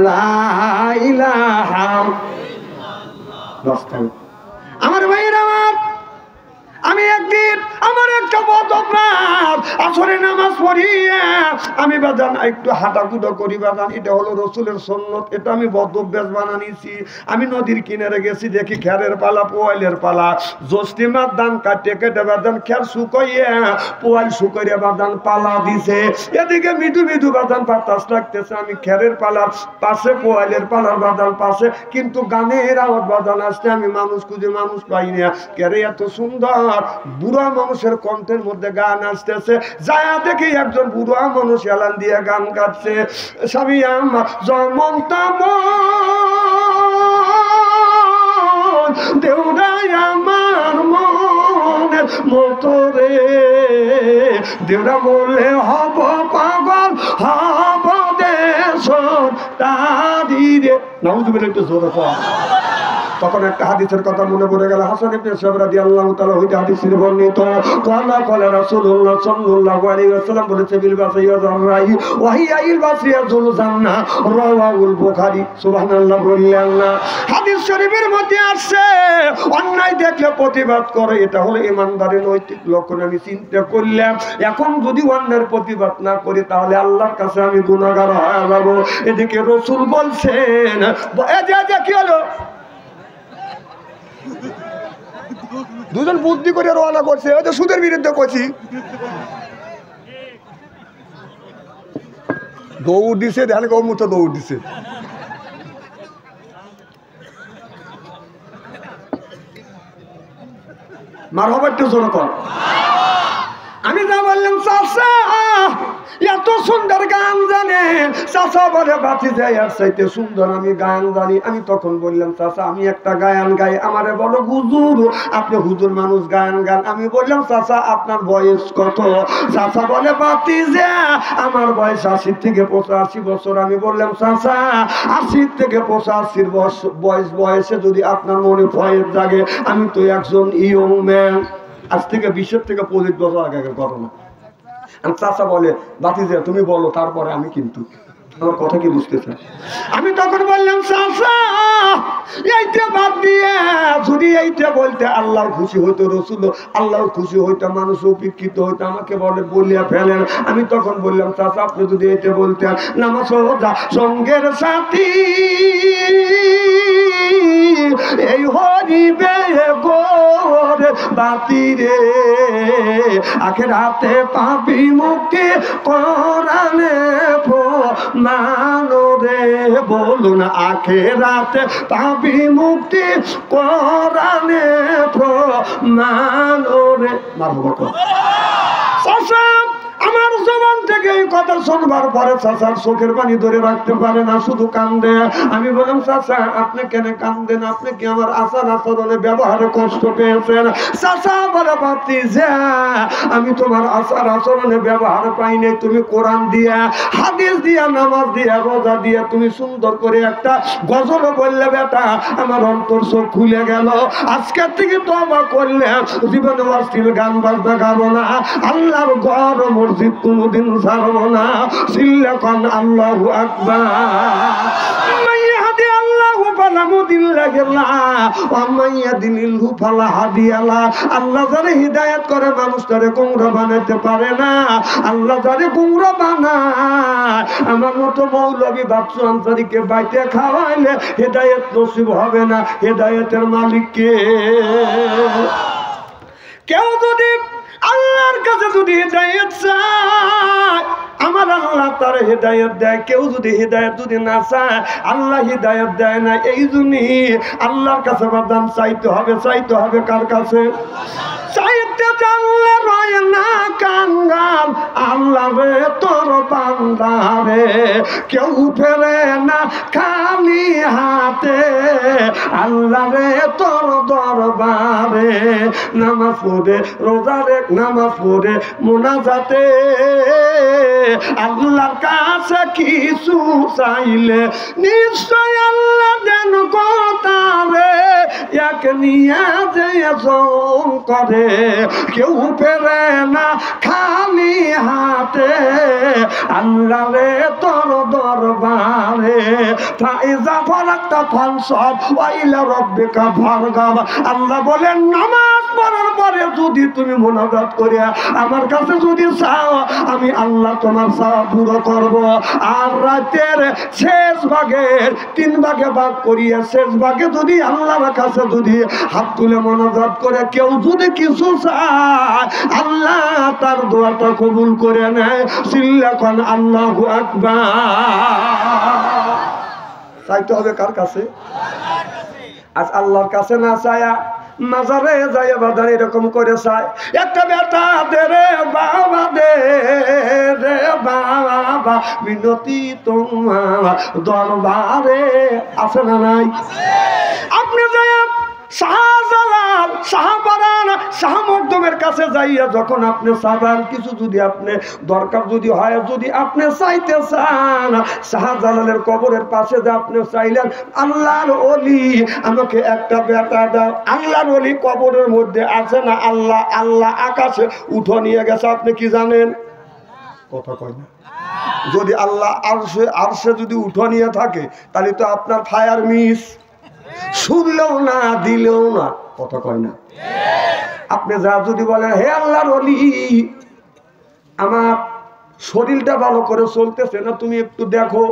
লা ইলাহা। আমার ভাইয়ের আমার, আমি একদিন আমার একটা বদ অভ্যাস, আসরে নামাজ পড়িয়ে আমি বাজান একটু হাঁটাকুটো করি বাজান, এটা হলো রসুলের সুন্নত, এটা আমি বদ অভ্যাস বানানিছি। আমি নদীর কিনারে গেছি, দেখি খেরের পালা, পোয়াইলের পালা, জ্যোষ্ঠিমার ধান কাটে কেটে বাজান খের শুকাইয়া পোয়াইল শুকাইয়া বাজান পালা দিছে। এদিকে মৃদু মৃদু বাজান বাতাস লাগতেছে, আমি খেরের পালার পাশে, পোয়াইলের পালার বাজান পাশে, কিন্তু গানের আওয়াজ বাজান আসছে, আমি মানুষ খুঁজে মানুষ পাই না। কেরে এত সুন্দর বুড়া মানুষের কণ্ঠের মধ্যে গান আসতেছে, যায় দেখি একজন বুড়া মানুষ এলান দিয়ে গান গাচ্ছে, স্বামী আমার যেমন তেমন দেউরাই আমার মনের মতো রে, দেউরা বললে হব পাগল হব দেশ তারি রে। নাউজুবিল্লাহ, একটু জোরে পড়। তখন একটা হাদিসের কথা মনে পড়ে গেল, হাসান ইবনে সাবির রাদিয়াল্লাহু তাআলা হইতে হাদিসের বর্ণিত, ক্বালা ক্বালা রাসূলুল্লাহ সাল্লাল্লাহু আলাইহি ওয়াসাল্লাম বলেছে, বিল বাসিয়া জাররাই ওয়া হিয়া ইল বাসিয়া যুল জান্না, রাওয়াহুল বুখারী। সুবহানাল্লাহ বললেন না? হাদিস শরীফের মধ্যে আসছে, অন্যায় দেখলে প্রতিবাদ করে, এটা হলো ইমানদারের নৈতিক লক্ষণ। আমি চিন্তা করলাম, এখন যদি অন্যায়ের প্রতিবাদ না করি তাহলে আল্লাহর কাছে আমি গুনাহগার হয়ে যাব। এদিকে রাসূল বলছেন, এই যে কি হলো, দুজন বুদ্ধি করে রওনা করছে, ওই তো সুদের বিরুদ্ধে করছি, দৌড় দিছে, ধ্যান গৌমূত্র দৌড় দিছে। মারহাবা, একটু জোরে কর। আমি যা বললাম, চাচা এত সুন্দর গান জানেন? চাচা বলে, বাতি যায় আর চাইতে সুন্দর আমি গান জানি। আমি তখন বললাম, চাচা আমি একটা গান গাই। আমারে বলো, হুজুর আপনি হুজুর মানুষ, গান গান। আমি বললাম, চাচা আপনার বয়স কত? চাচা বলে, বাতি যা আমার বয়স 80 থেকে 85 বছর। আমি বললাম, চাচা 80 থেকে 85 বয়সে যদি আপনার মনে ভয় জাগে, আমি তো একজন ইয়ং ম্যান। আজ থেকে 20 থেকে 25 বছর আগের ঘটনা। চাচা বলে, বাতিজা তুমি বলো, তারপরে আমি কিন্তু, আমার কথা কি বুঝতেছে? আমি তখন বললাম, চাচা এইটা বাদ দিয়ে যদি এইটা বলতে আল্লাহ খুশি হইতো, রসুল আল্লাহ খুশি হইতো, মানুষ উপেক্ষিত হইতো, আমাকে বলে বলিয়া ফেলেন। আমি তখন বললাম, চাচা আপনি যদি এইটা বলতেন, নামাজ রোজা সঙ্গের সাথী এই হরিবে গোর বাতি রে, আখিরাতে পাবি মুক্তি কোরআনে প্রমাণ রে। বলুন, আখিরাতে পাবি মুক্তি কোরআনে প্রমাণ রে। মারবো চাচা আমার জবান থেকে এই কথা শুনবার পরে চাচার চোখের পানি ধরে রাখতে পারে না, শুধু কান্দে। আমি বললাম, চাচা আপনি কেন কান্দেন? আপনি কি আমার আচার আচরণে ব্যবহারে কষ্ট পেয়েছেন? চাচা বলে, ভাতিজা আমি তোমার আচার আচরণে ব্যবহার পাইনি। তুমি কোরআন দিয়া, হাদিস দিয়া, নামাজ দিয়া, রোজা দিয়া তুমি সুন্দর করে একটা গজল বললে বেটা, আমার অন্তর চোখ খুলে গেল। আজকের থেকে তওবা করলে জীবনে অশ্লীল গান বাজনা গাবো না, আল্লাহর ঘর মসজিদ কোনদিন ছাড়বো না। সিল্লাকান আল্লাহু আকবার। মাইয়াহদি আল্লাহু ফালা মুদিল্লা লাহু ওয়া মাইয়াদিলিল্হু ফালা হাদিয়া লাহু। আল্লাহ যারে হিদায়াত করে মানুষটারে গোমরা বানাতে পারে না। আল্লাহ যারে গোমরা বানায়, আমার মতো মৌলবী বাচ্চু আনসারীকে বাইতে খাওয়াইলে হিদায়াত নসিব হবে না। হিদায়াতের মালিক কে? কেউ যদি আল্লাহর কাছে যদি হিদায়াত চায়, আমার আল্লাহ তার হিদায়াত দেয়। কেউ যদি হিদায়াত যদি না চায়, আল্লাহ হিদায়াত দেয় না। এই জন্যই আল্লাহর কাছে বাদান চাইতে হবে। চাইতে হবে কার কাছে? চাইতে জানলে রয় না কাঙ্গাল, আল্লাহ রে তোর বান্দা রে কেউ ফেরে না খালি হাতে, আল্লাহ রে তোর দরবারে। নামাজ পড়ে রোজা রে, নামাজ পড়ে মোনাজাতে আল্লাহর কাছে কিছু চাইলে নিশ্চয় আল্লাহ দেন কথারে এক নিয়ে যে করে কেউ ফেরে না খালি হাতে আল্লাহ রে তোর দরবারে ফাইজা ফারাকতা ফানসাব ওয়া ইলা রাব্বিকা ফারগাব। আল্লাহ বলেন নামাজ পড়ার পরে যদি তুমি মুনাজাত করিয়া আমার কাছে যদি চাও আমি আল্লাহ তোমার চাওয়া পুরো করব। আর রাতের শেষ ভাগের 3 ভাগে ভাগ করিয়া শেষ ভাগে যদি আল্লাহর কাছে যদি হাত তুলে মুনাজাত করে কেউ যদি কিছু চায় আল্লাহ তার দোয়াটা কবুল করে নেয়। সিল্লাকান আল্লাহু আকবার। চাইতে হবে কার কাছে? আজ আল্লাহর কাছে না চায়া মাজারে যায় বাজার এরকম করে চায় একটা বেটা দে রে বাবা দে রে বাবা মিনতি তোমার দরবারে আছে না নাই? আপনি যায় শাহজালাল শাহবারান শাহ মকদুমের কাছে যাইয়া যখন আপনি চাবেন কিছু যদি আপনি দরকার যদি হয় যদি আপনি চাইতে চান শাহজালালের কবরের পাশে যে আপনি চাইলেন আল্লাহর ওলি আমাকে একটা বেটা দাও। আল্লাহর ওলি কবরের মধ্যে আছে না আল্লাহ আল্লাহ আকাশে উঠো নিয়ে গেছে। আপনি কি জানেন? কথা কয় না। যদি আল্লাহ আরশে যদি উঠো নিয়ে থাকে তাহলে তো আপনার ফায়ার মিস শুনলেও না দিলেও না। কথা কয় না। আপনি যা যদি বলেন হে আল্লাহর ওলি আমার শরীরটা ভালো করে চলতেছে না তুমি একটু দেখো।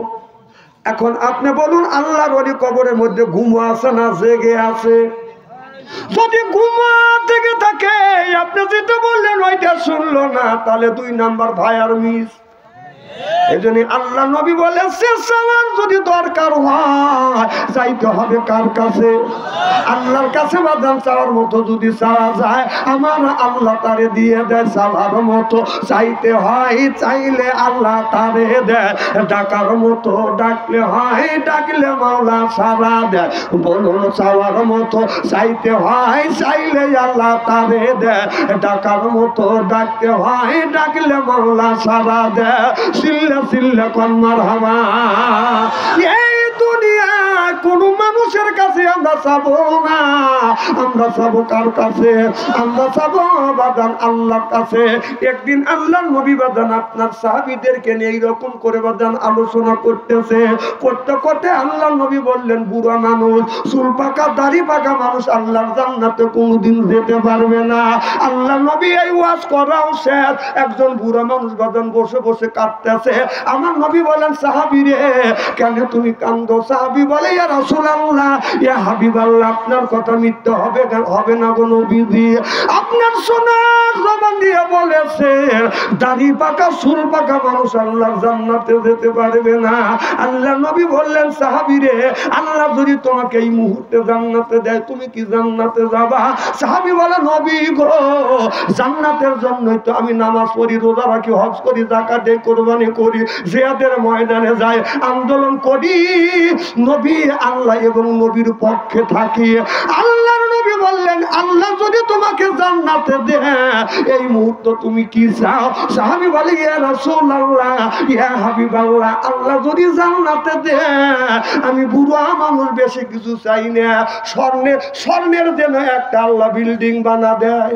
এখন আপনি বলুন আল্লাহর ওলি কবরের মধ্যে ঘুমো আছে না জেগে আছে? যদি ঘুমা থেকে থাকে আপনি যেটা বললেন ওইটা শুনলো না তাহলে 2 নাম্বার ফায়ার মিস। এজন্য আল্লাহ নবী বলেছে সবার যদি দরকার হয় চাইতে হবে কার কাছে? আল্লাহর কাছে। বাদাম চাওয়ার মতো যদি চাওয়া যায় আমার আল্লাহ তারে দিয়ে দেয়। চাওয়ার মতো চাইতে হয় চাইলে আল্লাহ তারে দেয়। ডাকার মতো ডাকলে হয় ডাকলে মাওলা সারা দেয়। বলুন চাওয়ার মতো চাইতে হয় চাইলে আল্লাহ তারে দেয়। ডাকার মতো ডাকতে হয় ডাকলে মাওলা সারা দেয়। সিল্লা সিল্লা কোন মারহাবা। এই দুনিয়ায় কোন মানুষের কাছে আমরা চাবো না, আমরা চাবো কার কাছে? আমরা চাবো বাদান আল্লাহর কাছে। একদিন আল্লাহর নবী বাদান আপনার সাহাবীদেরকে নিয়ে এইরকম করে বাদান আলোচনা করতেছে। করতে করতে আল্লাহর নবী বললেন বুড়া মানুষ চুল পাকা দাড়ি পাকা মানুষ আল্লাহর জান্নাতে কোনোদিন যেতে পারবে না। আল্লাহ নবী এই ওয়াজ করাও শেষ। একজন বুড়া মানুষ বাদান বসে বসে কাঁদতেছে। আমার নবী বলেন সাহাবী রে কেন তুমি কান্দো? সাহাবী বলে ইয়া রাসূলুল্লাহ ইয়া হাবিবাল্লাহ আপনার কথা মিথ্যা হবে না গো নবীজি। আপনার সোনার জবান দিয়ে বলেছে দাড়ি পাকা চুল পাকা মানুষ আল্লাহর জান্নাতে যেতে পারবে না। আল্লাহ নবী বললেন সাহাবী রে আল্লাহ যদি তোমাকে এই মুহূর্তে জান্নাতে দেয় তুমি কি জান্নাতে যাবা? সাহাবী বলে নবী গো জান্নাতের জন্যই তো আমি নামাজ পড়ি রোজা রাখি হজ করি যাকাত দেই কুরবানি করি জিহাদের ময়দানে যাই আন্দোলন করি নবী আল্লাহ এবং নবীর পক্ষে থাকি। আল্লাহর নবী বললেন আল্লাহ যদি তোমাকে জান্নাতে দেয় এই মুহূর্তে তুমি কি চাও? সাহাবী বলে ইয়া রাসূলুল্লাহ ইয়া হাবিবাল্লাহ আল্লাহ যদি জান্নাতে দেয় আমি বুড়া মানুষ বেশি কিছু চাই না। স্বর্ণের যেন একটা আল্লাহ বিল্ডিং বানা দেয়।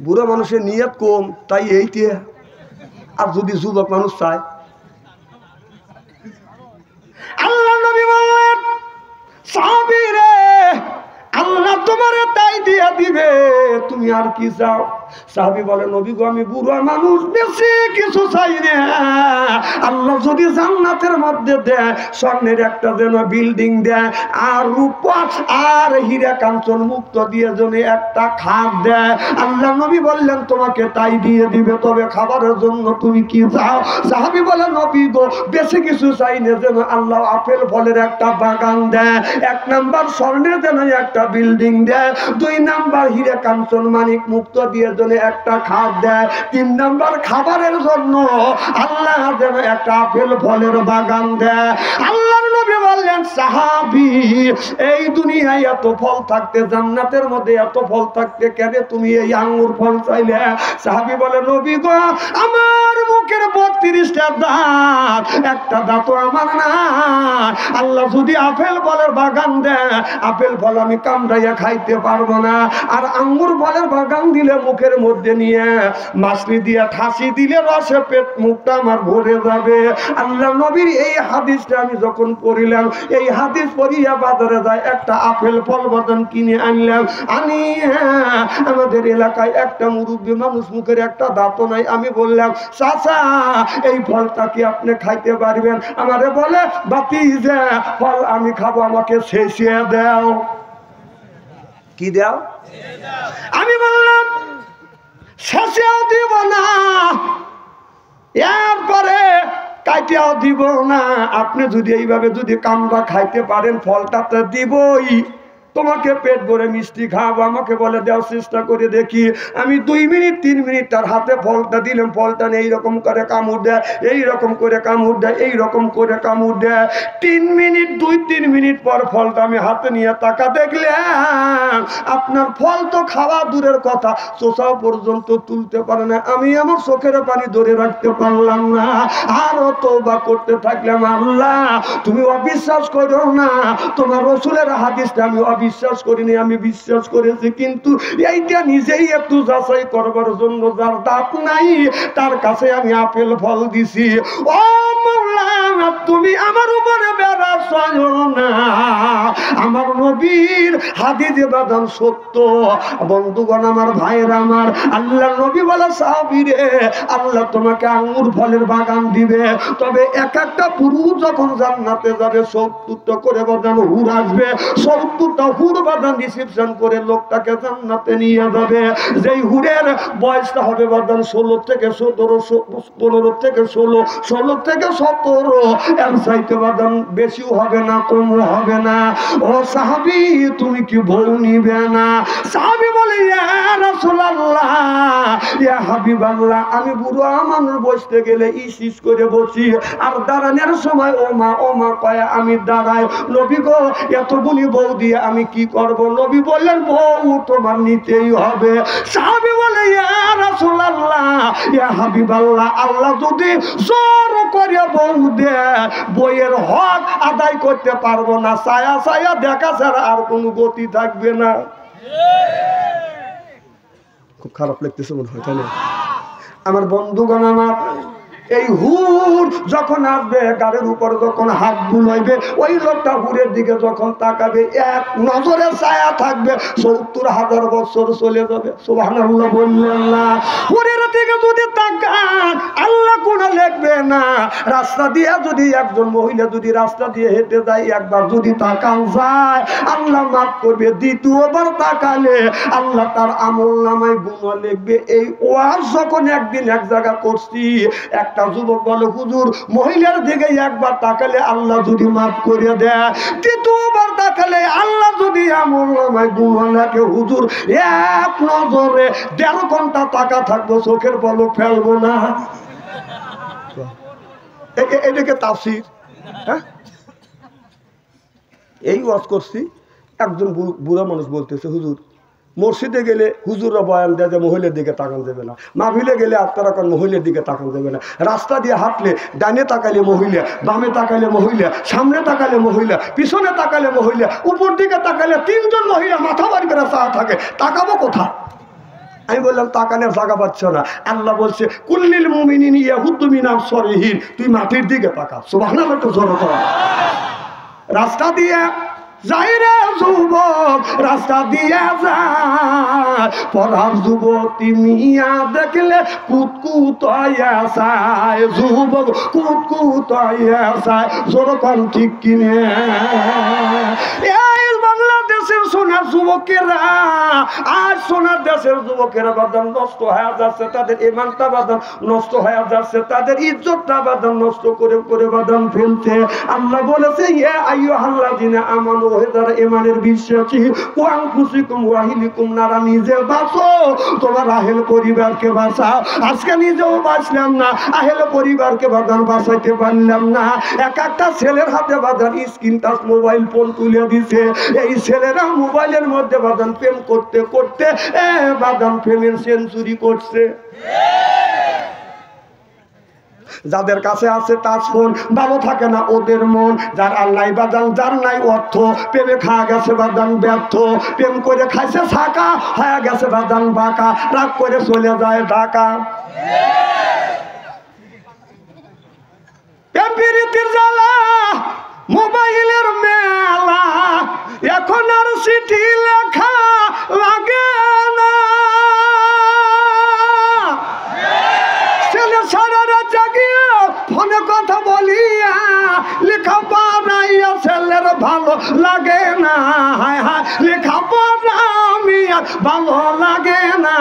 বুড়া মানুষের নিয়ত কম তাই এইতে। আর যদি যুবক মানুষ চায় আল্লাহ নবী বললেন সাহাবী রে আল্লাহ তোমারে তাই দিয়া দিবে তুমি আর কি চাও? সাহাবী বলে নবী গো আমি বুড়া মানুষ বেশি কিছু চাই না। আল্লাহ যদি জান্নাতের মধ্যে দেয় স্বর্ণের একটা যেন বিল্ডিং দেয় আর রূপা আর হীরা কাঞ্চন মুক্ত দিয়ে যেন একটা খাট দেয়। আল্লাহ নবী বললেন তোমাকে তাই দিয়ে দিবে তবে খাবারের জন্য তুমি কি চাও? সাহাবী বলে নবী গো বেশি কিছু চাই না যেন আল্লাহ আপেল ফলের একটা বাগান দেয়। 1 নাম্বার স্বর্ণের যেন একটা বিল্ডিং দেয়। 2 নাম্বার হীরা কাঞ্চন মানিক মুক্ত দিয়ে যেন একটা খাট দেয়। 3 নাম্বার খাবারের জন্য আল্লাহ যেন একটা আপেল ফলের বাগান দেয়। আল্লাহর নবী বললেন বললেন সাহাবী, এই দুনিয়ায় এত ফল থাকতে, জান্নাতের মধ্যে এত ফল থাকতে কেন তুমি এই আঙ্গুর ফল চাইলে? সাহাবী বলে, নবী গো, আমার মুখের 32টা দাঁত, একটা দাঁতও আমার না। আল্লাহ যদি আপেল ফলের বাগান দেয়, আপেল ফল আমি কামড়াইয়া খাইতে পারবো না, আর আঙ্গুর ফলের বাগান দিলে মুখের মধ্যে নিয়ে মাছলি দিয়ে ঠাসি দিলে রসে পেট মুখটা আমার ভরে যাবে। আল্লাহ নবীর এই হাদিসটা আমি যখন পড়িলাম, এই হাদিস পড়িয়া বাজারে যায় একটা আপেল ফল বাদাম কিনে আনলাম। আনি আমাদের এলাকায় একটা মুরব্বী মানুষ, মুখের একটা দাঁতও নাই। আমি বললাম, চাচা এই ফলটা কি আপনি খাইতে পারবেন? আমারে বলে, বাতিজা ফল আমি খাবো, আমাকে শেষিয়ে দাও। কি দাও? আমি বললাম, শেষেও দিব না, এরপরে কাটিয়াও দিব না। আপনি যদি এইভাবে যদি কামড়া খাইতে পারেন, ফলটা তো দিবই, তোমাকে পেট ভরে মিষ্টি খাবো। আমাকে বলে, দেওয়ার চেষ্টা করে দেখি। আমি 2 মিনিট 3 মিনিট তার হাতে ফলটা দিলাম, ফলটা নিয়ে এইরকম করে কামড় দেয়, এইরকম করে কামড় দেয়, এইরকম করে কামড় দেয়। 3 মিনিট 2-3 মিনিট পর ফলটা আমি হাতে নিয়ে তাকা দেখলাম আপনার ফল তো খাওয়া দূরের কথা, চোষাও পর্যন্ত তুলতে পারে না। আমি আমার চোখের পানি ধরে রাখতে পারলাম না, আরো তওবা করতে থাকলাম। আল্লাহ তুমি অবিশ্বাস করো না, তোমার রাসূলের হাদিসটা আমি বিশ্বাস করিনি, আমি বিশ্বাস করেছি, কিন্তু এইটা নিজেই একটু যাচাই করবার জন্য যার দাঁত নাই তার কাছে আমি আপেল ফল দিছি। ও মাওলানা, তুমি আমার উপরে বেরাস না, আমার নবীর হাদিসে বাদাম সত্য। বন্ধুগণ আমার, ভাইরা আমার, আল্লাহ নবী বলে, সাহাবী রে, আল্লাহ তোমাকে আঙ্গুর ফলের বাগান দিবে, তবে এক একটা পুরুষ যখন জান্নাতে যাবে 70টা করে বাদাম হুর আসবে, 70টা হুর বাদাম রিসিপশন করে লোকটাকে জান্নাতে নিয়ে যাবে। যেই হুরের বয়সটা হবে বাদাম 16 থেকে 17, 15 থেকে 16, 16 থেকে 17, এর চাইতে বাদাম বেশিও হবে না, কমও হবে না। ও সাহাবী, তুমি কি বউ নিবে না? সাহাবী বলে, ইয়া রাসূলুল্লাহ, ইয়া হাবিবাল্লাহ, আমি বুড়ো মানুষ বসতে গেলে ইস করে বসি, আর দাঁড়ানোর সময় ও মা কয় আমি দাঁড়াই। নবী গো, এত গুণী বউ দিয়ে আমি কি করব? নবী বললেন, বউ তোমার নিতেই হবে। সাহাবী বলে, ইয়া রাসূলুল্লাহ, ইয়া হাবিবাল্লাহ, আল্লাহ যদি জোর করে বউ দেয়, বইয়ের হক আদায় করতে পারবো না, ছায়া ছায়া দেখা ছাড়া আর কোনো গতি থাকবে না। খুব খারাপ লাগতেছে মনে হয়, তাই না? আমার বন্ধুগণ আমার, এই হুর যখন আসবে, গাড়ির উপর যখন হাত বুলাইবে, ওই লোকটা হুরের দিকে যখন তাকাবে, এক নজরে ছায়া থাকবে, 70,000 বছর চলে যাবে। সুবহানাল্লাহ বললেন না? হুরের দিকে যদি তাকান, আল্লাহ কোনো লিখবে না। রাস্তা দিয়ে যদি একজন মহিলা যদি রাস্তা দিয়ে হেঁটে যায়, একবার যদি তাকান যায়, আল্লাহ মাফ করবে। দ্বিতীয়বার তাকালে আল্লাহ তার আমল নামায় গুনাহ লিখবে। এই ওয়াজ যখন একদিন এক জায়গা করছি, একটা যুবক বলে, হুজুর, মহিলার দিকে একবার তাকালে আল্লাহ যদি মাফ করে দেয়, দ্বিতীয়বার তাকালে আল্লাহ যদি আমল নামায় গুনাহ লেখে, হুজুর এক নজরে 1.5 ঘন্টা তাকা থাকবো, চোখের পলক ফেলবো না। এটাকে তাফসীর। হ্যাঁ, এই ওয়াজ করছি, একজন বুড়া মানুষ বলতেছে, হুজুর, মসজিদে গেলে হুজুররা বয়ান দেয় যে মহিলার দিকে তাকান যাবে না, মাহফিলে গেলে আপনারা কোন মহিলার দিকে তাকান যাবে না, রাস্তা দিয়ে হাঁটলে ডানে তাকালে মহিলা, বামে তাকালে মহিলা, সামনে তাকালে মহিলা, পিছনে তাকালে মহিলা, উপর দিকে তাকালে 3 জন মহিলা মাথা বাড়ি করে চা থাকে, তাকাবো কোথায়? আমি বললাম, তাকানোর জায়গা পাচ্ছ না। আল্লাহ বলছে, কুল্লিল মুমিনিনা ইয়াগুদ্দু মিন আবসারিহিম, তুই মাটির দিকে তাকা। সুবহানাল্লাহ, একটু জোরে কর। রাস্তা দিয়ে যাই রে যুবক, রাস্তা দিয়ে যায়, পড়ার যুবতী মিয়া দেখলে কুতকুত হইয়া যায়, যুবক কুতকুত হইয়া যায়। জোরে কোন ঠিক কিনে? এই বাংলাদেশের সোনার যুবকেরা, আজ সোনার দেশের যুবকেরা বাদাম নষ্ট হয়ে যাচ্ছে, তাদের ইমানটা বাদাম নষ্ট হয়ে যাচ্ছে, তাদের ইজ্জতটা বাদাম নষ্ট করে করে বাদাম ফেলছে। আল্লাহ বলেছে ইয়া আইয়ুহাল্লাযিনা আমানু, হে যারা ঈমানের বিশ্বাসী, ওয়া আনফুসিকুম ওয়া আহলিকুম নারা, নিজে বাঁচো তোমার আহেল পরিবারকে বাঁচাও। আজকে নিজেও বাঁচলাম না, আহেল পরিবারকে বাদাম বাঁচাইতে পারলাম না। এক একটা ছেলের হাতে বাদাম স্ক্রিন টাচ মোবাইল ফোন তুলে দিছে, এই ছেলেরা মোবাইলের মধ্যে বাদাম প্রেম করতে করতে বাদাম প্রেমের সেঞ্চুরি করছে। যাদের কাছে আছে টাচ ফোন, ভালো থাকে না ওদের মন। যার আল্লাহ বাদান, যার নাই অর্থ, প্রেমে খাওয়া গেছে বাদান ব্যর্থ, প্রেম করে খাইছে ছাকা, হয়ে গেছে বাদান বাঁকা, রাগ করে চলে যায় ঢাকা। প্রেম প্রীতির জ্বালা, মোবাইলের মেলা, এখন আর চিঠি লেখা লাগে না। ছেলে সারা জাগিয়ে ফোনে কথা বলিয়া লেখা পড়াইয়া ছেলের ভালো লাগে না। হায় হায়, লেখা পড়া আমি আর ভালো লাগে না।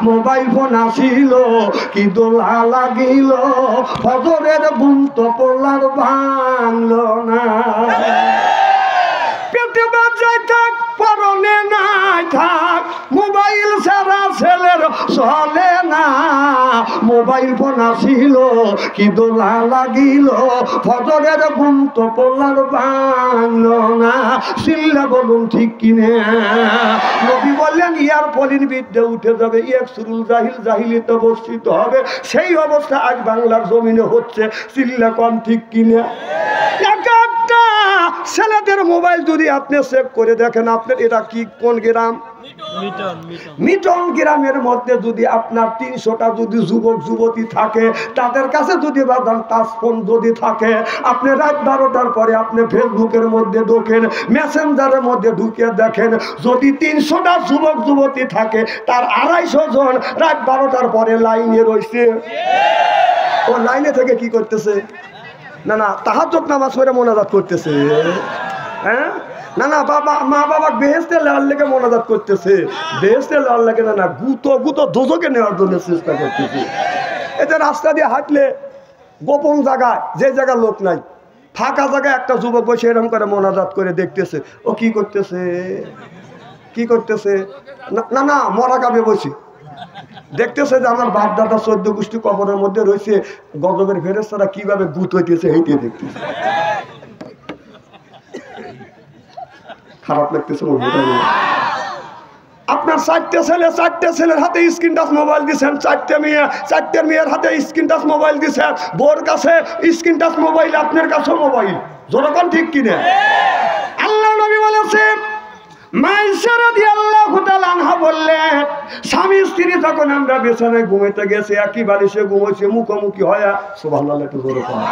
মোবাইল ফোন আসিল কি দোলা লাগিল, ফজরের বুম তো পড়লার ভাঙলো না। পেটে বাজায় থাক, পরনে নাই থাক, মোবাইল ছাড়া ছেলের চলে না। মোবাইল ফোন আসিল কি দোলা লাগিল, ফজরের বুম তো পড়লার ভাঙলো না। চিল্লা বলুন ঠিক কিনে। নবী বললেন ইয়ার পলিন বিদ্যে উঠে যাবে, ইয়াকসুরুল জাহিল, জাহিলিতে অবস্থিত হবে। সেই অবস্থা আজ বাংলার জমিনে হচ্ছে। চিল্লা কম ঠিক কিনে। একটা ছেলেদের মোবাইল যদি আপনি চেক করে দেখেন, আপনার এটা কি কোন গ্রাম? মিটন গ্রামের মধ্যে যদি আপনার 300টা যদি যুবক যুবতী থাকে, তাদের কাছে যদি বাদাম টাচ ফোন যদি থাকে, আপনি রাত 12টার পরে আপনি ফেসবুকের মধ্যে ঢোকেন, মেসেঞ্জারের মধ্যে ঢুকে দেখেন, যদি 300টা যুবক যুবতী থাকে, তার 250 জন রাত 12টার পরে লাইনে রয়েছে। ও লাইনে থেকে কি করতেছে? না না, তাহাজ্জুদ নামাজ পড়ে মোনাজাত করতেছে। হ্যাঁ, না না, বাবা মা বাবা বেহেশতে নেওয়ার লেগে মোনাজাত করতেছে। বেহেশতে নেওয়ার লাগে না, না গুতো গুতো দোজকে নেওয়ার জন্য চেষ্টা করতেছে। এতে রাস্তা দিয়ে হাঁটলে গোপন জায়গায়, যে জায়গায় লোক নাই, ফাঁকা জায়গায় একটা যুবক বসে এরকম করে মোনাজাত করে দেখতেছে। ও কি করতেছে? কি করতেছে? না না, মরা কাবে বসি দেখতেছে যে আমার বাপ দাদা 14 গোষ্ঠী কবরের মধ্যে রয়েছে, গজবের ফেরেশতারা কিভাবে গুত হইতেছে এইটি দেখতেছে। খারাপ লাগতেছে। আপনার 4টে ছেলে, 4টে ছেলের হাতে স্ক্রিন টাচ মোবাইল দিচ্ছেন, 4টে মেয়ে, 4টে মেয়ের হাতে স্ক্রিন টাচ মোবাইল দিচ্ছেন, বোর কাছে স্ক্রিন টাচ মোবাইল, আপনার কাছে মোবাইল। যখন ঠিক কিনে আল্লাহ নবী বলেছে, মাইশা রাদিয়াল্লাহু তাআলা আনহা বললেন, স্বামী স্ত্রী যখন আমরা বিছানায় ঘুমাইতে গেছি, একই বালিশে ঘুমাইছি, মুখোমুখি হয়ে, সুবহানাল্লাহ, একটু জোরে বলেন।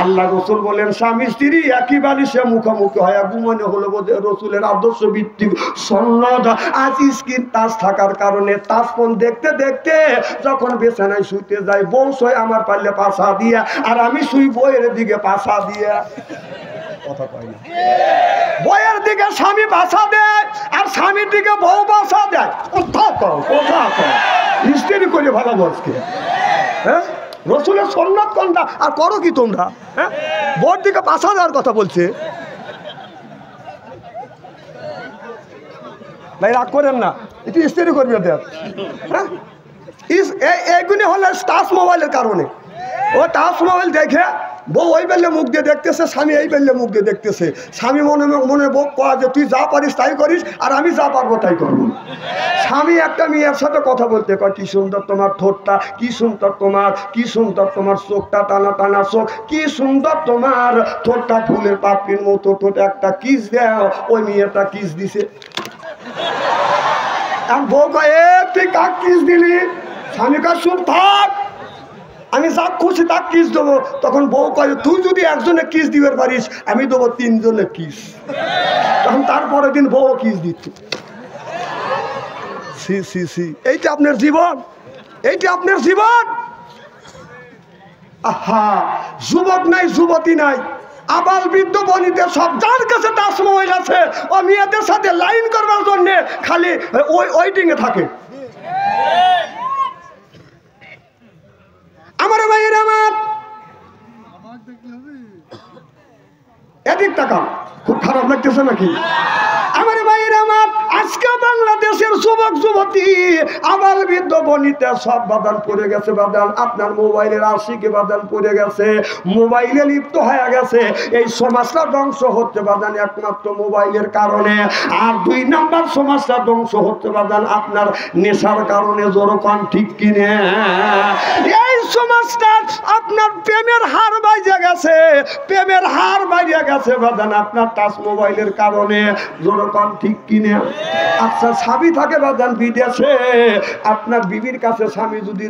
আল্লাহ রাসূল বলেন, স্বামী স্ত্রী একই বালিশে মুখোমুখি হয়ে ঘুমানো হলো রাসূলের আদর্শ ভিত্তিক সুন্নাত। আজ স্ক্রিন টাচ থাকার কারণে টাচ ফোন দেখতে দেখতে যখন বিছানায় শুইতে যাই, বউ শোয় আমার পাল্লে পাছা দিয়া, আর আমি শুই বইয়ের দিকে পাছা দিয়া। কথা কয় না, বইয়ের দিকে স্বামী বাসা দেয় আর স্বামীর দিকে বউ বাসা দেয়। কথা কও, কথা কও, স্ত্রী করে ভালো বসকে। হ্যাঁ, রসুলের সুন্নাত কোনটা আর করো কি তোমরা? হ্যাঁ, বউর দিকে বাসা দেওয়ার কথা বলছে। ভাই রাগ করেন না, একটু স্ত্রী করবে দেখ। হ্যাঁ, এইগুলি হলে টাচ মোবাইলের কারণে। ও টাচ মোবাইল দেখে বউ ওই বেললে মুখ দিয়ে দেখতেছে, স্বামী এই বেললে মুখ দিয়ে দেখতেছে। স্বামী মনে মনে বউ কয় যে তুই যা পারিস তাই করিস, আর আমি যা পারবো তাই করবো। স্বামী একটা মেয়ের সাথে কথা বলতে কয়, কি সুন্দর তোমার ঠোঁটটা, কি সুন্দর তোমার, কি সুন্দর তোমার চোখটা, টানা টানা চোখ, কি সুন্দর তোমার ঠোঁটটা, ফুলের পাপড়ির মতো ঠোঁট, একটা কিস দেও। ওই মেয়েটা কিস দিছে, আর বউ কয় এ তুই কাক কিস দিলি? স্বামী কয় চুপ থাক, আমি যা খুশি তাক কিস দেবো। তখন বউ কয় তুই যদি একজনে কিস দিবে পারিস, আমি দেবো 3 জনে কিস। তখন তারপরের দিন বউ কিস দিচ্ছে। সি সি সি, এইটা আপনার জীবন, এইটা আপনার জীবন। আহা, যুবক নাই, যুবতী নাই, আবাল বৃদ্ধ বনিতে সব যার কাছে টাচ মোবাইল আছে ও মেয়েদের সাথে লাইন করবার জন্য খালি ওয়েটিং এ থাকে। আমার ভাইয়ের আমার এদিক টাকা খুব খারাপ লাগতেছে নাকি? আমার ভাইয়ের আমার আজকে বাংলাদেশের যুবক যুবতী আবাল বৃদ্ধ বনিতে সব বাদান পড়ে গেছে। বাদান আপনার মোবাইলের আশিকে বাদান পড়ে গেছে, মোবাইলে লিপ্ত হয়ে গেছে। এই সমাজটা ধ্বংস হচ্ছে বাদান একমাত্র মোবাইলের কারণে। আর 2 নাম্বার সমাজটা ধ্বংস হচ্ছে বাদান আপনার নেশার কারণে। জোরকম ঠিক কিনে এই সমাজটা আপনার প্রেমের হার বাইরে গেছে, প্রেমের হার বাইরে গেছে বাদান আপনার টাচ মোবাইলের কারণে। জোরকম ঠিক কিনে। আচ্ছা স্বামী থাকে বাদান বিদেশে, আপনার বিবির কাছে স্বামী যদি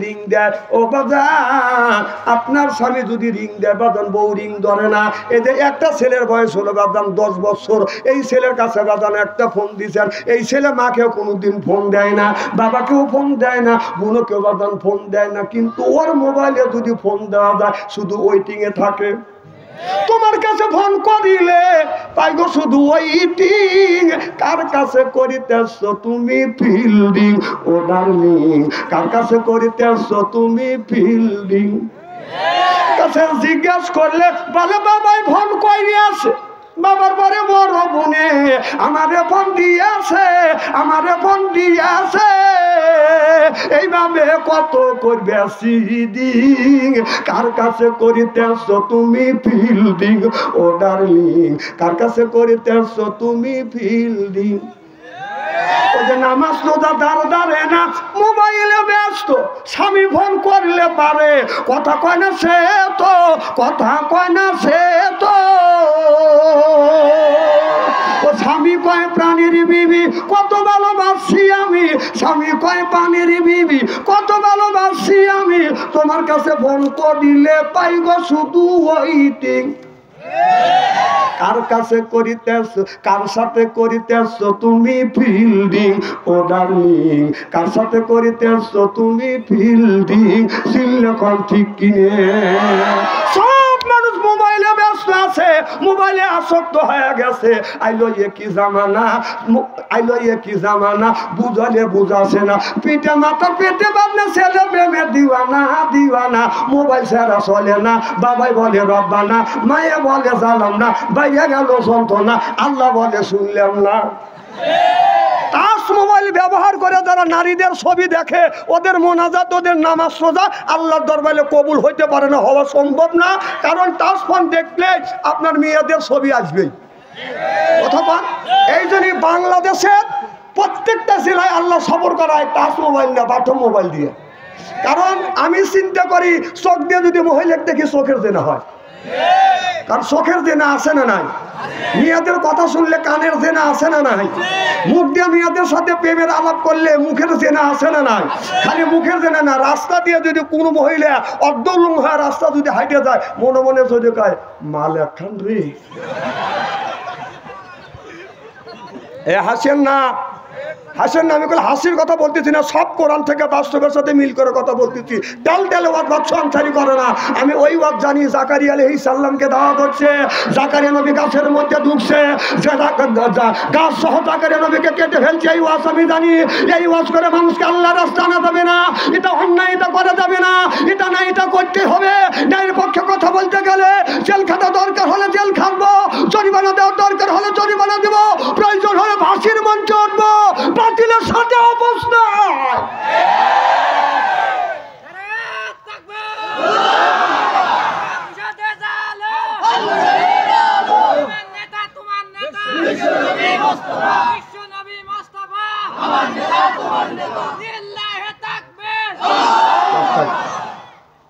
রিং দেয় ও বাদান আপনার স্বামী যদি রিং দেয় বাদান বউ রিং ধরে না। এই যে একটা ছেলের বয়স হলো বাদান 10 বছর, এই ছেলের কাছে বাদান একটা ফোন দিয়েছেন, এই ছেলে মাকেও কোনোদিন ফোন দেয় না, বাবাকেও ফোন দেয় না, বোনকেও বাদান ফোন দেয় না। কিন্তু ওর মোবাইলে যদি ফোন দেওয়া যায় শুধু ওয়েটিং এ থাকে। তোমার কাছে ফোন করিলে পাইগো শুধু ওয়েটিং। কার কাছে করিতেছ তুমি ফিল্ডিং ও ডার্লিং? কার কাছে করিতেছ তুমি ফিল্ডিং? কাছে জিজ্ঞেস করলে বলে বাবাই ফোন কইরে আছে। বাবার পরে বড় বোনে আমারে ফোন দিয়েছে, আমারে ফোন দিয়েছে। এইভাবে কত করবে সিডিং। কার কাছে করিতেছ তুমি ফিল্ডিং ও ডার্লিং? কার কাছে করিতেছ তুমি ফিল্ডিং? ওই যে নামাজ রোজা দাঁড়ে না, মোবাইলে ব্যস্ত। স্বামী ফোন করলে পারে, কথা কয় না সে তো, কথা কয় না সে তো। ও স্বামী কয় প্রাণীর বিবি কত ভালোবাসি আমি, স্বামী কয় প্রাণীর বিবি কত ভালোবাসি আমি। তোমার কাছে ফোন করিলে পাইব শুধু ওয়েটিং। কার কাছে করিতেছ, কার সাথে করিতেছ তুমি ফিল্ডিং ও ডার্লিং? কার সাথে করিতেছ তুমি ফিল্ডিং? সিললে কোন ঠিক কিনে? সব মানুষ মোবাইলে ব্যস্ত আছে, মোবাইলে আসক্ত হয়ে গেছে। আইলো কি জামানা, আইলো কি জামানা, বুঝলে বুঝাছে না। পিঠে মাথা পেটে বাঁধলে ছেলে প্রেমে দিওয়ানা দিওয়ানা। মোবাইল ছাড়া চলে না, বাবাই বলে রব্বানা, মায়ে বলে জানলাম না, বাইরে গেল যন্ত্রণা, আল্লাহ বলে শুনলাম না। টাচ মোবাইল ব্যবহার করে যারা নারীদের ছবি দেখে, ওদের মোনাজাত ওদের নামাজ রোজা আল্লাহর দরবারে কবুল হইতে পারে না, হওয়া সম্ভব না। কারণ টাচ ফোন দেখলে আপনার মেয়েদের ছবি আসবেই। অথবা এই জন্যই বাংলাদেশের প্রত্যেকটা জেলায় আল্লাহ সবর করায় টাচ মোবাইল না, বাটন মোবাইল দিয়ে। কারণ আমি চিন্তা করি চোখ দিয়ে যদি মহিলা দেখি চোখের জেনা হয়। কারণ চোখের জেনা আছে না নাই? মেয়েদের কথা শুনলে কানের জেনা আছে না নাই? মুখ দিয়ে মেয়েদের সাথে প্রেমের আলাপ করলে মুখের জেনা আছে না নাই? খালি মুখের জেনা না, রাস্তা দিয়ে যদি কোনো মহিলা অর্ধলুম হয় রাস্তা যদি হাইটে যায়, মনে মনে যদি কয় মাল একখান রে। এ হাসেন না, হাসেন না। আমি বলে হাসির কথা বলতেছি না, সব কোরআন থেকে বাস্তবের সাথে মিল করে কথা বলতেছি। ডাল ওয়াজ বাদশাহী করে না। আমি ওই ওয়াজ জানি। জাকারিয়া আলাইহিস সালামকে দাওয়াত হচ্ছে, জাকারিয়া নবী গাছের মধ্যে ঢুকছে, গাছ সহ জাকারিয়া নবীকে কেটে ফেলছে। এই ওয়াজ আমি জানি। এই ওয়াজ করে মানুষকে আল্লাহর রাস্তা আনা যাবে না, এটা অন্যায়, এটা করা যাবে না, এটা না এটা করতে হবে। ন্যায়ের পক্ষে কথা বলতে গেলে জেল খাটা দরকার হলে জেল খাটবো, জরিমানা দেওয়ার দরকার হলে জরিমানা দেবো, প্রয়োজন হলে ফাঁসির মঞ্চে উঠবো। বাতিলের সাথে অবস্থা।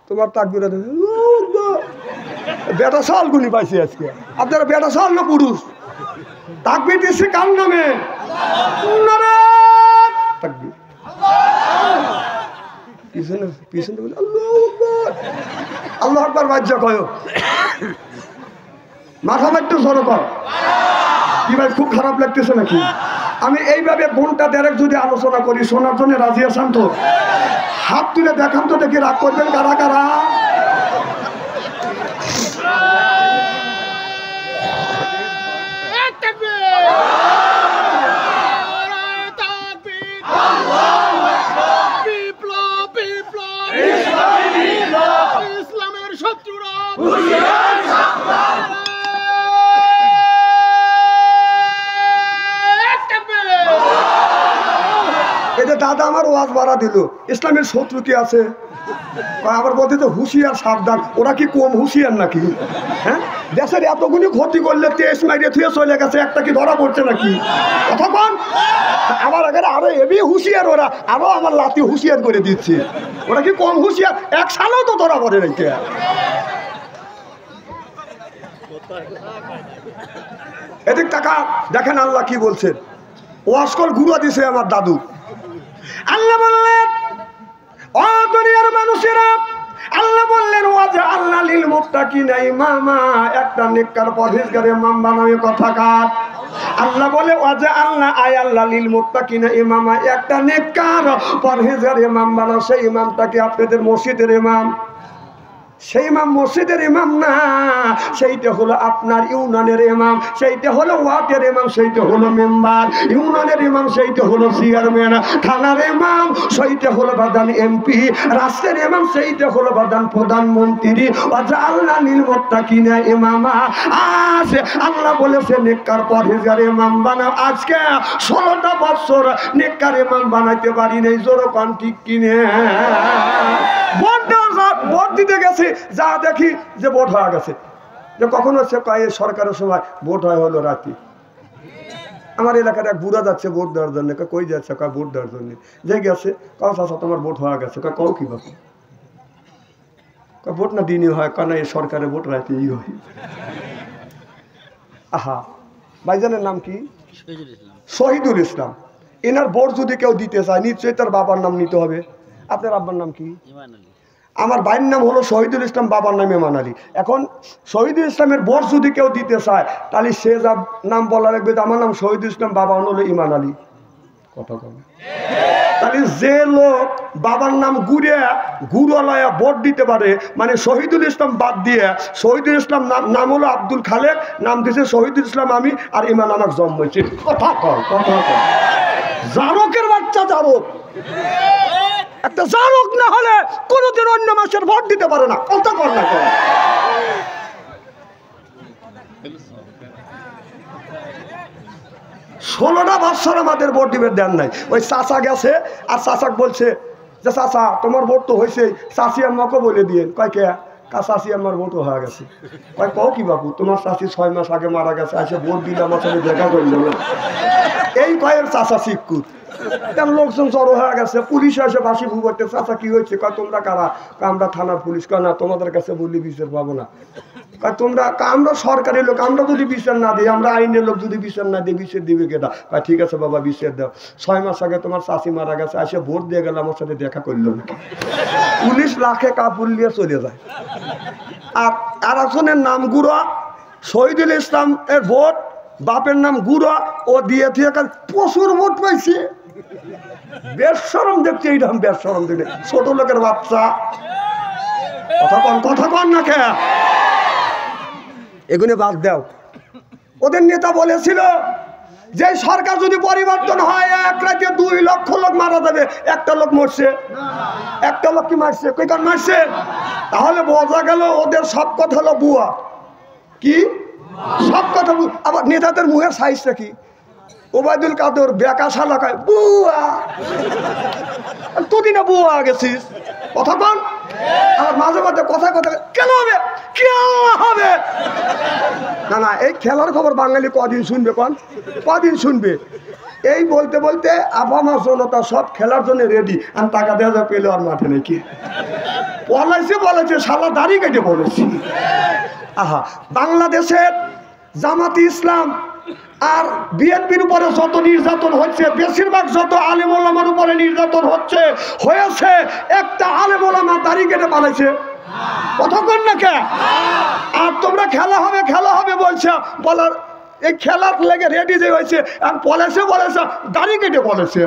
তোমার তাকবীর বেটা সাল গুনি পাইছি আজকে। আপনারা বেটা সাল না পুরুষ? তাকবীর দিচ্ছে কার নামে? আল্লাহ আকবার বাজ্যা কয় মাথা একটু সরো কর। কি ভাই খুব খারাপ লাগতেছে নাকি? আমি এইভাবে ঘন্টা দেড়েক যদি আলোচনা করি, শোনার জন্য রাজি আছেন তো? হাত তুলে দেখান তো দেখি, রাগ করবেন কারা কারা? এই যে দাদা আমার ওয়াজ বাড়া দিল, ইসলামের শত্রু কি আছে? আবার বলতে তো হুঁশিয়ার সাবধান, ওরা কি কম হুঁশিয়ার নাকি? হ্যাঁ, দেশের এতগুলি ক্ষতি করলে 23 মাইরে থুয়ে চলে গেছে, একটা কি ধরা পড়ছে নাকি? কতক্ষণ আমার আগে আরো এবি হুঁশিয়ার, ওরা আরো আমার লাতি হুঁশিয়ার করে দিচ্ছে। ওরা কি কম হুঁশিয়ার? এক সালেও তো ধরা পড়ে নাকি। এদিক টাকা দেখেন আল্লাহ কি বলছেন। ওয়াসকল গুরুয়া দিছে আমার দাদু। আল্লাহ বললেন, ও দুনিয়ার মানুষেরা, আল্লাহ বললেন ওয়াজা আল্লাহ লিল মুত্তাকিনা ইমামা, একটা নেককার পরহেজগার ইমাম বানাবে। কথাকার আল্লাহ বলে ওয়াজা আল্লাহ আয় আল্লাহ লিল মুত্তাকিনা ইমামা, একটা নেককার পরহেজগার ইমাম বানাও। সেই ইমামটাকে আপনাদের মসজিদের ইমাম, সেই ইমাম মসজিদের ইমাম না, সেইটা হলো আপনার ইউনিয়নের ইমাম, সেইটা হলো ওয়ার্ডের ইমাম, সেইটা হলো মেম্বার। ইউনিয়নের ইমাম সেইটা হলো চেয়ারম্যান, থানার ইমাম সেইটা হলো বাদান এমপি, রাষ্ট্রের ইমাম সেইটা হলো বাদান প্রধানমন্ত্রী। ওয়াজা আল্লাহ লিল মুত্তাকিনা ইমামা, আজ আল্লাহ বলেছে নেককার পরহেজগার ইমাম বানাও। আজকে 16টা বছর নেককার ইমাম বানাইতে পারি নাই। জোরে কোন ঠিক কিনে? ভোট দিতে গেছে, যা দেখি যে ভোট হয়ে গেছে। যে কখন হচ্ছে কয়ে সরকারের সময় ভোট হয় হলো রাতে। আমার এলাকার এক বুড়া যাচ্ছে ভোট দেওয়ার জন্য। কই যাচ্ছে? কয় ভোট দেওয়ার জন্য। যে গেছে, কয় চাচা তোমার ভোট হয়ে গেছে। কয় কও কি বাপু? কয় ভোট না দিনই হয়। কয় না, এই সরকারের ভোট রাতেই হয়। আহা, ভাইজানের নাম কি? শহীদুল ইসলাম। এনার ভোট যদি কেউ দিতে চায়, নিশ্চয়ই তার বাবার নাম নিতে হবে। আপনার আব্বার নাম কি? আমার ভাইয়ের নাম হলো শহীদুল ইসলাম, বাবার নাম ইমান আলী। এখন শহীদুল ইসলামের ভোট যদি কেউ দিতে চায়, তাহলে সে যা নাম বলা রাখবে, আমার নাম শহীদুল ইসলাম, বাবার নাম হলো ইমান আলী। কথা কম। তাহলে যে লোক বাবার নাম গুড়ালয়া ভোট দিতে পারে, মানে শহীদুল ইসলাম বাদ দিয়ে, শহীদুল ইসলাম নাম হলো আব্দুল খালেক, নাম দিয়েছে শহীদুল ইসলাম আমি, আর ইমান আমার জন্ম হয়েছে। কথা কম, কথা কম। জারকের বাচ্চা জারক, একটা জারক না হলে কোনোদিন অন্য মাসের ভোট দিতে পারে না। কথা কর না কেন? 16টা বছর আমাদের ভোট দিবের দেন নাই। ওই চাচা গেছে, আর চাচাক বলছে যে চাচা তোমার ভোট তো হয়েছে, চাচি আম্মাকে বলে দিয়ে। কয় কে? চাচি আমার ভোটও হয়ে গেছে। কয় কও কি বাবু? তোমার চাচি 6 মাস আগে মারা গেছে, আসে ভোট দিলে আমার সাথে দেখা করল না। এই কয়ের চাচা শিক্ষুত। লোকজন জড়ো হয়ে গেছে, পুলিশ এসে বাসি ভুগতে। চাচা কি হয়েছে? কয় তোমরা কারা? আমরা থানার পুলিশ। কয় না, তোমাদের কাছে বললি বিচার পাবো না। কয় তোমরা? আমরা সরকারি লোক, আমরা যদি বিচার না দিই, আমরা আইনের লোক, যদি বিচার না দিই বিচার দিবে কেটা? কয় ঠিক আছে বাবা, বিচার দাও। 6 মাস আগে তোমার চাচি মারা গেছে, আসে ভোট দিয়ে গেল, আমার সাথে দেখা করলো না। পুলিশ লাখে কাপড় নিয়ে চলে যায়। আর একজনের নাম গুড়া, শহীদুল ইসলাম এর ভোট, বাপের নাম গুড়া, ও দিয়ে প্রচুর ভোট পাইছে। বেশরম দেখছে, এইরকম বেশরম দেখে ছোট লোকের বাচ্চা। কথা কন না কে? এগুলো বাদ দাও। ওদের নেতা বলেছিল যে সরকার যদি পরিবর্তন হয়, এক রাতে 2 লক্ষ লোক মারা যাবে। একটা লোক মরছে? একটা লোক কি মারছে? কই কান মারছে? তাহলে বোঝা গেল ওদের সব কথা হলো বুয়া। কি সব কথা? আবার নেতাদের মুখের সাইজটা কি? ওবায়দুল কাদের বেকা শালাকায় বুয়া, তুই না বুয়া গেছিস। কথা বল। আমার মাঝে মাঝে কথা কেন হবে, কি হবে না না। এই খেলার খবর বাঙালি কদিন শুনবে? কদিন শুনবে? এই বলতে বলতে আপামা জনতা সব খেলার জন্য রেডি। আর টাকা দেওয়া যা পেলে আর মাঠে নাকি বলেছে শালা দাড়ি কেটে বলেছি। আহা, বাংলাদেশের জামাতি ইসলাম আর বিএনপির উপরে যত নির্যাতন হচ্ছে, বেশিরভাগ যত আলেম ওলামার উপরে নির্যাতন হয়েছে, একটা আলেম ওলামা দাড়ি কেটে পালাইছে। কতক্ষণ না কে? আর তোমরা খেলা হবে বলছে, বলার এই খেলার লেগে রেডি যে হয়েছে, আর বলেছে দাড়ি কেটে বলেছে।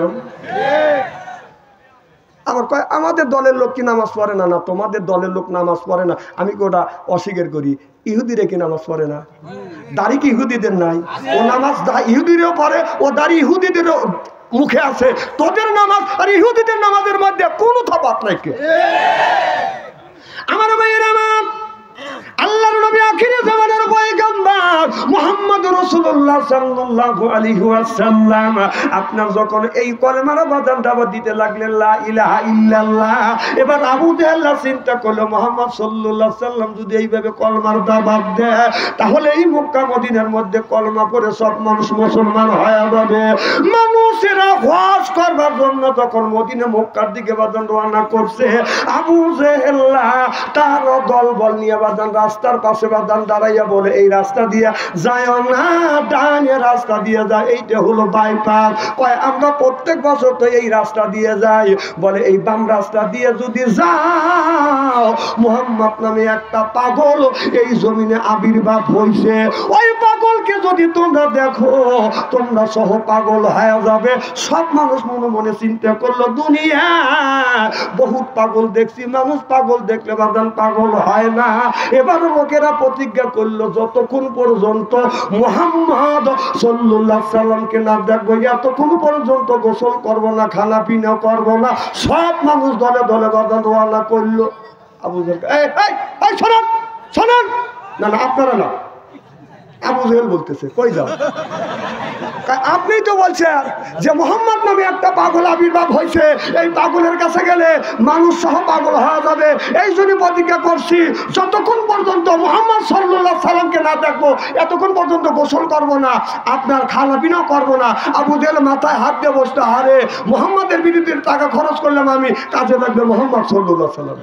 আবার কয় আমাদের দলের লোক কি নামাজ পড়ে না? না, তোমাদের দলের লোক নামাজ পড়ে না, আমি ওটা অস্বীকার করি। ইহুদিরে কি নামাজ পড়ে না? দাড়ি কি ইহুদিদের নাই? ও নামাজ ইহুদিরও পড়ে, ও দাড়ি ইহুদিদেরও মুখে আছে। তোদের নামাজ আর ইহুদিদের নামাজের মধ্যে কোনো তফাৎ নাই। আমার ভাইয়ের আমার আল্লাহ রাসূলুল্লাহ সাল্লাল্লাহু আলাইহি ওয়াসাল্লাম আপনার যখন এই কলেমার বাজান দাওয়াত দিতে লাগলেন লা ইলাহা ইল্লাল্লাহ, এবার আবু জাহেল চিন্তা করলো মুহাম্মদ সাল্লাল্লাহু আলাইহি ওয়াসাল্লাম যদি এইভাবে কলেমার দাওয়াত দেয় তাহলে এই মক্কা মদিনার মধ্যে কলেমা পড়ে সব মানুষ মুসলমান হয়ে যাবে। মানুষেরা হজ করবার জন্য তখন মদিনা মক্কার দিকে বাজান রওনা করছে। আবু জাহেল তার দলবল নিয়ে বাজান রাস্তার পাশে বাজান দাঁড়াইয়া বলে এই রাস্তা দিয়ে যায় না, ডানে রাস্তা দিয়ে যায়, এইটা হলো বাইপাস। কয় আমরা প্রত্যেক বছর তো এই রাস্তা দিয়ে যাই। বলে এই বাম রাস্তা দিয়ে যদি যাও মুহাম্মদ নামে একটা পাগল এই জমিনে আবির্ভাব হইছে, ওই পাগলকে যদি তোমরা দেখো তোমরা সহ পাগল হয়ে যাবে। সব মানুষ মনে মনে চিন্তা করলো দুনিয়া বহুত পাগল দেখছি, মানুষ পাগল দেখলে বাদান পাগল হয় না। এবার লোকেরা প্রতিজ্ঞা করলো যতক্ষণ পর্যন্ত মুহাম্মদ সাল্লাল্লাহু আলাইহি সাল্লামকে না দেখবো এতক্ষণ পর্যন্ত গোসল করবো না, খানা পিনা করবো না। সব মানুষ দলে দলে বাদান রওনা করলো। আবু জাহেল এই শোনেন শোনেন, না না আপনারা না, আবু জাহেল বলতেছে কই যাও? আপনি তো বলছেন যে মুহাম্মদ নামে একটা পাগল আবির্ভাব হয়েছে, এই পাগলের কাছে গেলে মানুষ সহ পাগল হয়ে যাবে। এই জন্য প্রতিজ্ঞা করছি যতক্ষণ পর্যন্ত মুহাম্মদ সাল্লাল্লাহু আলাইহি সাল্লামকে না দেখবো এতক্ষণ পর্যন্ত গোসল করব না, আপনার খানা পিনাও করবো না। আবু জাহেল মাথায় হাত দিয়ে বসতে, আরে মুহাম্মদের বিরুদ্ধে টাকা খরচ করলাম আমি, কাজে লাগবে মুহাম্মদ সাল্লাল্লাহু আলাইহি সাল্লাম।